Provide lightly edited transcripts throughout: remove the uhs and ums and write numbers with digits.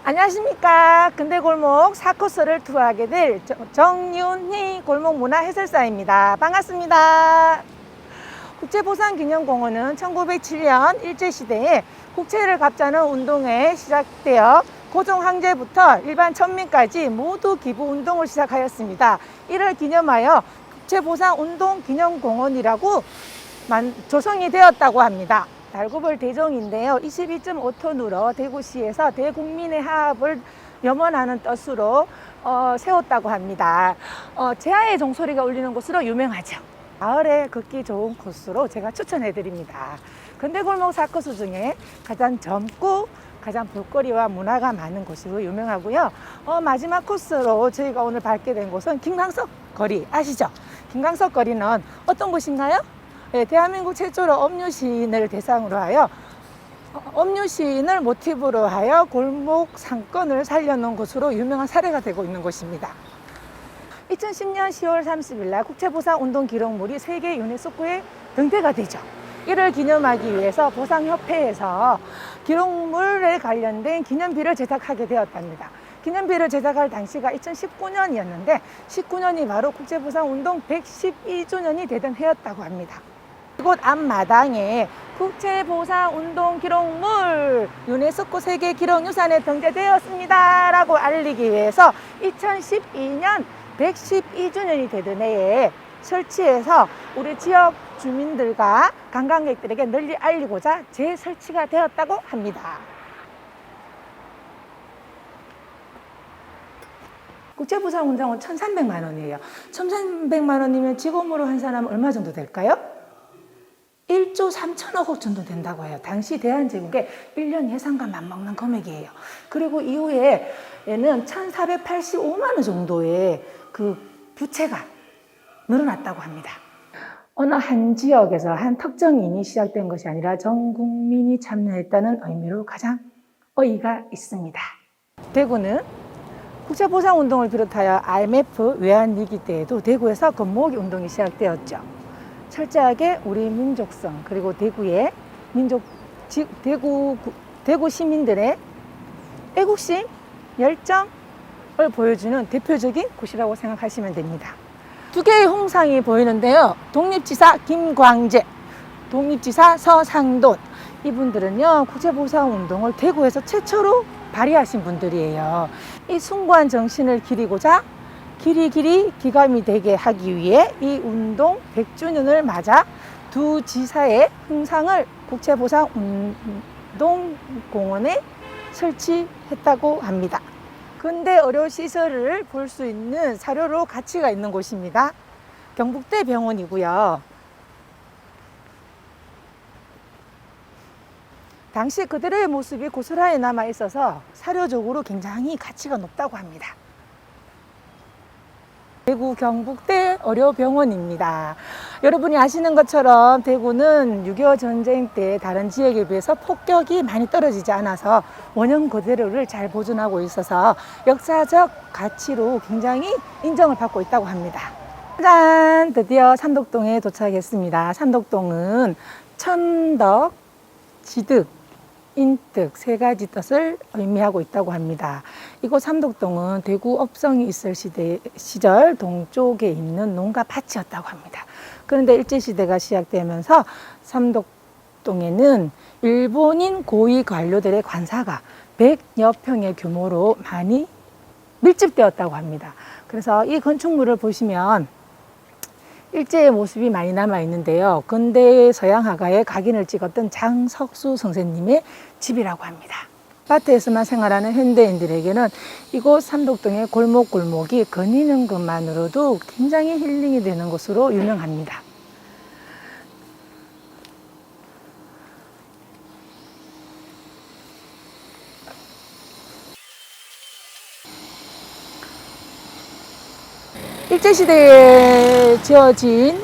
안녕하십니까. 근대골목 4코스를 투어하게 될 정윤희 골목문화해설사입니다. 반갑습니다. 국제보상기념공원은 1907년 일제시대에 국채를 갚자는 운동에 시작되어 고종황제부터 일반 천민까지 모두 기부운동을 시작하였습니다. 이를 기념하여 국제보상운동기념공원이라고 조성이 되었다고 합니다. 달구벌 대종인데요. 22.5톤으로 대구시에서 대국민의 화합을 염원하는 뜻으로 세웠다고 합니다. 제아의 종소리가 울리는 곳으로 유명하죠. 가을에 걷기 좋은 코스로 제가 추천해 드립니다. 근대골목 4코스 중에 가장 젊고 가장 볼거리와 문화가 많은 곳으로 유명하고요. 마지막 코스로 저희가 오늘 밟게 된 곳은 김광석 거리 아시죠? 김광석 거리는 어떤 곳인가요? 네, 대한민국 최초로 업류시인을 대상으로 하여 업류시인을 모티브로 하여 골목 상권을 살려놓은 곳으로 유명한 사례가 되고 있는 곳입니다. 2010년 10월 30일 날 국제보상운동 기록물이 세계 유네스코에 등재가 되죠. 이를 기념하기 위해서 보상협회에서 기록물에 관련된 기념비를 제작하게 되었답니다. 기념비를 제작할 당시가 2019년이었는데 19년이 바로 국제보상운동 112주년이 되던 해였다고 합니다. 이곳 앞마당에 국제보상운동 기록물 유네스코 세계기록유산에 등재되었습니다 라고 알리기 위해서 2012년 112주년이 되던 해에 설치해서 우리 지역 주민들과 관광객들에게 널리 알리고자 재설치가 되었다고 합니다. 국제보상운동은 1,300만 원이에요. 1,300만 원이면 지금으로 한 사람은 얼마 정도 될까요? 1조 3천억 정도 된다고 해요. 당시 대한제국의 1년 예산과 맞먹는 금액이에요. 그리고 이후에는 1,485만 원 정도의 그 부채가 늘어났다고 합니다. 어느 한 지역에서 한 특정인이 시작된 것이 아니라 전 국민이 참여했다는 의미로 가장 의의가 있습니다. 대구는 국제보상운동을 비롯하여 IMF 외환위기 때에도 대구에서 금모으기 운동이 시작되었죠. 철저하게 우리 민족성 그리고 대구의 대구 시민들의 애국심, 열정을 보여주는 대표적인 곳이라고 생각하시면 됩니다. 두 개의 홍상이 보이는데요. 독립지사 김광재, 독립지사 서상돈, 이분들은요 국제보상운동을 대구에서 최초로 발휘하신 분들이에요. 이 숭고한 정신을 기리고자 길이 기감이 되게 하기 위해 이 운동 100주년을 맞아 두 지사의 흥상을 국제보상운동공원에 설치했다고 합니다. 근대 의료시설을 볼 수 있는 사료로 가치가 있는 곳입니다. 경북대 병원이고요. 당시 그대로의 모습이 고스란히 남아 있어서 사료적으로 굉장히 가치가 높다고 합니다. 대구 경북대 의료병원입니다. 여러분이 아시는 것처럼 대구는 6.25 전쟁 때 다른 지역에 비해서 폭격이 많이 떨어지지 않아서 원형 그대로를 잘 보존하고 있어서 역사적 가치로 굉장히 인정을 받고 있다고 합니다. 짠! 드디어 삼덕동에 도착했습니다. 삼덕동은 천덕, 지득, 인득 세 가지 뜻을 의미하고 있다고 합니다. 이곳 삼덕동은 대구 업성이 있을 시절 동쪽에 있는 농가 밭이었다고 합니다. 그런데 일제시대가 시작되면서 삼덕동에는 일본인 고위 관료들의 관사가 100여 평의 규모로 많이 밀집되었다고 합니다. 그래서 이 건축물을 보시면 일제의 모습이 많이 남아 있는데요. 근대 서양 화가의 각인을 찍었던 장석수 선생님의 집이라고 합니다. 아파트에서만 생활하는 현대인들에게는 이곳 삼덕동의 골목골목이 거니는 것만으로도 굉장히 힐링이 되는 곳으로 유명합니다. 일제시대에 지어진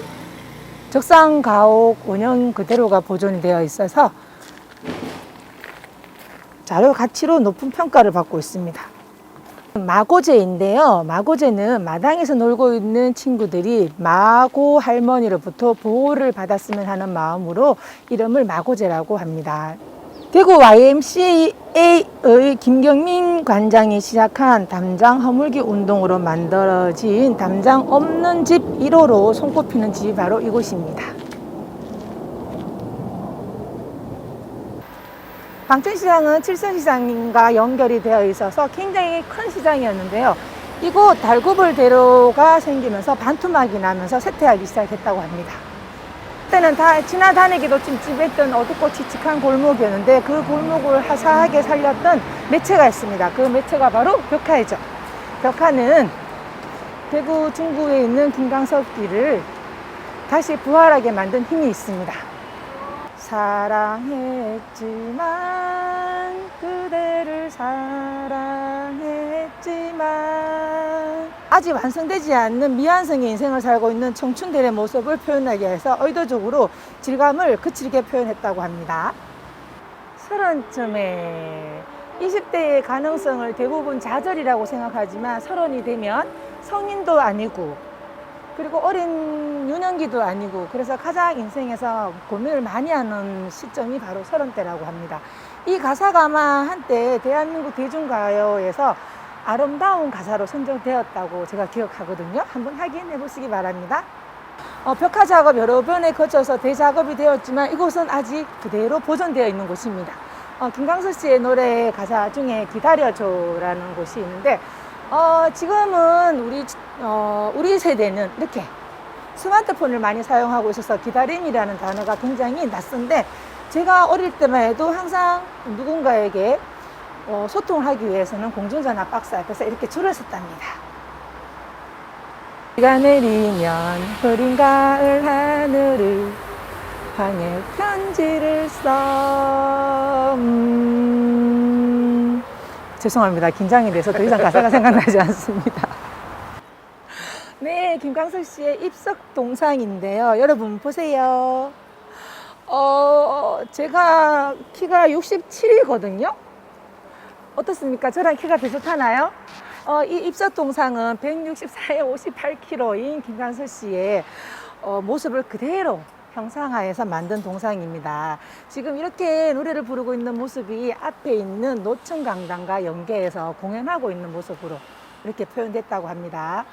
적상가옥 원형 그대로가 보존이 되어 있어서 자료 가치로 높은 평가를 받고 있습니다. 마고제인데요. 마고제는 마당에서 놀고 있는 친구들이 마고 할머니로부터 보호를 받았으면 하는 마음으로 이름을 마고제라고 합니다. 대구 YMCA의 김경민 관장이 시작한 담장 허물기 운동으로 만들어진 담장 없는 집 1호로 손꼽히는 집이 바로 이곳입니다. 방천시장은 칠성시장과 연결이 되어 있어서 굉장히 큰 시장이었는데요. 이곳 달구벌대로가 생기면서 반토막이 나면서 쇠퇴하기 시작했다고 합니다. 그때는 다 지나다니기도 찜찜했던 어둡고 칙칙한 골목이었는데 그 골목을 화사하게 살렸던 매체가 있습니다. 그 매체가 바로 벽화이죠. 벽화는 대구 중구에 있는 김광석길을 다시 부활하게 만든 힘이 있습니다. 사랑했지만 그대를 사랑했지만 아직 완성되지 않는 미완성의 인생을 살고 있는 청춘들의 모습을 표현하기 위해서 의도적으로 질감을 거칠게 표현했다고 합니다. 30쯤에 20대의 가능성을 대부분 좌절이라고 생각하지만 30이 되면 성인도 아니고 그리고 어린 유년기도 아니고 그래서 가장 인생에서 고민을 많이 하는 시점이 바로 30대라고 합니다. 이 가사가 아마 한때 대한민국 대중가요에서 아름다운 가사로 선정되었다고 제가 기억하거든요. 한번 확인해 보시기 바랍니다. 벽화 작업 여러 번에 거쳐서 대작업이 되었지만 이곳은 아직 그대로 보존되어 있는 곳입니다. 김광석 씨의 노래 가사 중에 기다려줘라는 곳이 있는데 지금은 우리 세대는 이렇게 스마트폰을 많이 사용하고 있어서 기다림이라는 단어가 굉장히 낯선데 제가 어릴 때만 해도 항상 누군가에게 소통을 하기 위해서는 공중전화 박스 앞에서 이렇게 줄을 섰답니다. 비가 내리면 흐린 가을 하늘을 향해 편지를 써 죄송합니다. 긴장이 돼서 더 이상 가사가 생각나지 않습니다. 네, 김광석 씨의 입석 동상인데요. 여러분 보세요. 제가 키가 67이거든요. 어떻습니까? 저랑 키가 비슷하나요? 이 입석 동상은 164에 58kg인 김광석 씨의 모습을 그대로 형상화해서 만든 동상입니다. 지금 이렇게 노래를 부르고 있는 모습이 앞에 있는 노천강당과 연계해서 공연하고 있는 모습으로 이렇게 표현됐다고 합니다.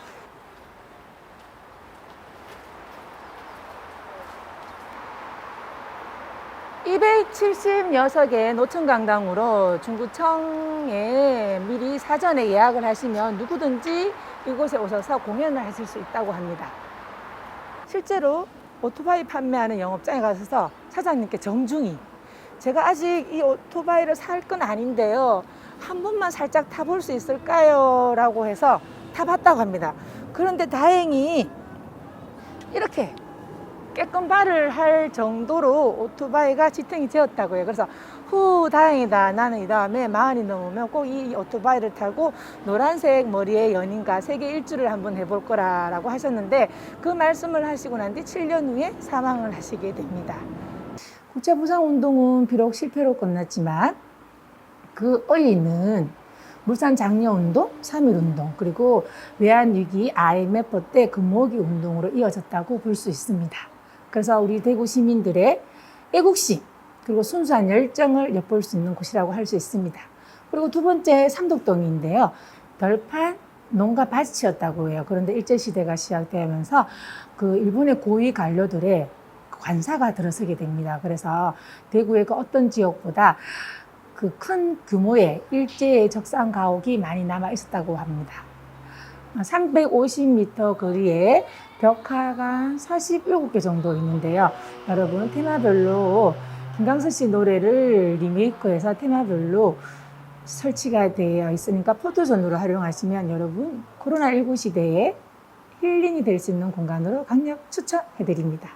(276의) 노천강당으로 중구청에 미리 사전에 예약을 하시면 누구든지 이곳에 오셔서 공연을 하실 수 있다고 합니다. 실제로 오토바이 판매하는 영업장에 가서 사장님께 정중히 제가 아직 이 오토바이를 살 건 아닌데요, 한 번만 살짝 타볼 수 있을까요? 라고 해서 타봤다고 합니다. 그런데 다행히 이렇게 깨끗발을 할 정도로 오토바이가 지탱이 되었다고 해요. 그래서 다행이다. 나는 이 다음에 40이 넘으면 꼭 이 오토바이를 타고 노란색 머리의 연인과 세계 일주를 한번 해볼 거라고 하셨는데 그 말씀을 하시고 난 뒤 7년 후에 사망을 하시게 됩니다. 국제보상운동은 비록 실패로 끝났지만 그 어이는 물산 장려운동, 3.1운동, 그리고 외환위기 IMF 때 금모으기 운동으로 이어졌다고 볼 수 있습니다. 그래서 우리 대구 시민들의 애국심 그리고 순수한 열정을 엿볼 수 있는 곳이라고 할 수 있습니다. 그리고 두 번째 삼덕동인데요. 별판 농가 밭이었다고 해요. 그런데 일제시대가 시작되면서 그 일본의 고위 관료들의 관사가 들어서게 됩니다. 그래서 대구의 그 어떤 지역보다 그 큰 규모의 일제의 적산 가옥이 많이 남아 있었다고 합니다. 350m 거리에 벽화가 47개 정도 있는데요. 여러분 테마별로 김광석 씨 노래를 리메이크해서 테마별로 설치가 되어 있으니까 포토존으로 활용하시면 여러분 코로나19 시대에 힐링이 될 수 있는 공간으로 강력 추천해드립니다.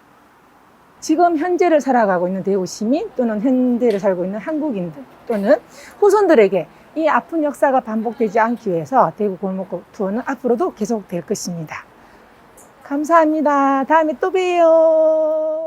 지금 현재를 살아가고 있는 대구 시민 또는 현재를 살고 있는 한국인들 또는 후손들에게 이 아픈 역사가 반복되지 않기 위해서 대구 골목 투어는 앞으로도 계속될 것입니다. 감사합니다. 다음에 또 봬요.